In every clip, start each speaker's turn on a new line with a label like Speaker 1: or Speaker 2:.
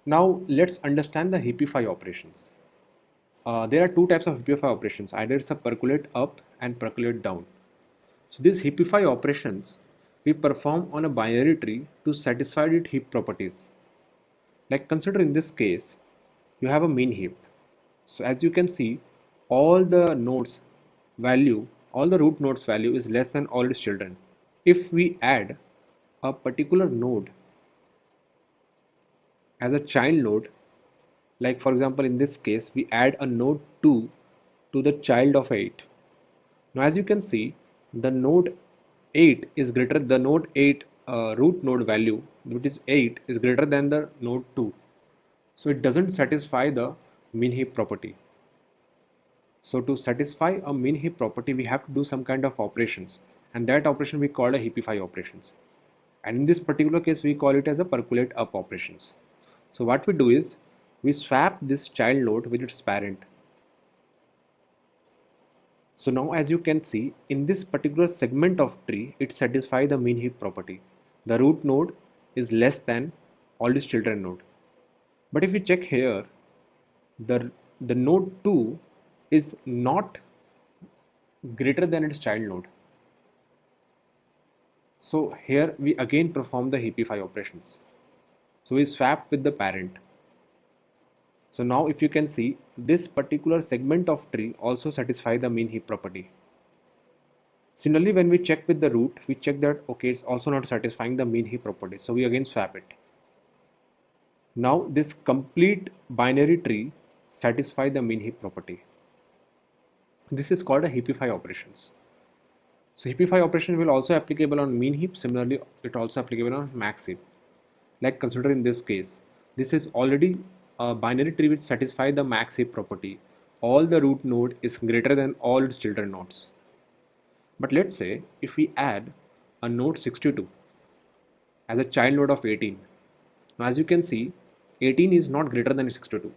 Speaker 1: Now let's understand the heapify operations. There are two types of heapify operations. Either it's a percolate up and percolate down. So these heapify operations we perform on a binary tree to satisfy its heap properties. Like consider in this case, you have a mean heap. So as you can see, all the nodes value, all the root nodes value is less than all its children. If we add a particular node as a child node, like for example in this case we add a node 2 to the child of 8. Now as you can see, the node 8 is greater, the node 8 root node value which is 8 is greater than the node 2. So it doesn't satisfy the mean heap property. So to satisfy a mean heap property, we have to do some kind of operations, and that operation we call a heapify operations. And in this particular case, we call it as a percolate up operations. So what we do is we swap this child node with its parent. So now as you can see, in this particular segment of tree, it satisfies the mean heap property. The root node is less than all its children node. But if we check here, the node 2 is not greater than its child node. So here we again perform the heapify operations. So we swap with the parent. So now if you can see, this particular segment of tree also satisfies the mean heap property. Similarly, when we check with the root, we check that okay, it's also not satisfying the mean heap property. So we again swap it. Now this complete binary tree satisfies the mean heap property. This is called a heapify operations. So heapify operation will also applicable on mean heap. Similarly, it also applicable on max heap. Like consider in this case, this is already a binary tree which satisfy the max heap property. All the root node is greater than all its children nodes. But let's say if we add a node 62 as a child node of 18. Now as you can see, 18 is not greater than 62.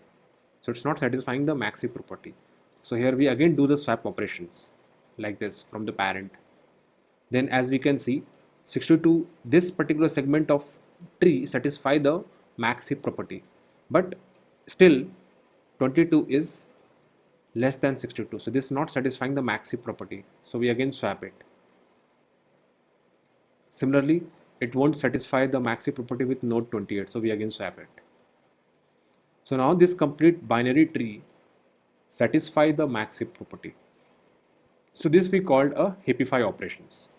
Speaker 1: So it's not satisfying the max heap property. So here we again do the swap operations like this from the parent. Then as we can see, 62, this particular segment of tree satisfy the max heap property, but still 22 is less than 62. So this is not satisfying the max heap property. So we again swap it. Similarly, it won't satisfy the max heap property with node 28. So we again swap it. So now this complete binary tree satisfy the max heap property. So this we called a heapify operations.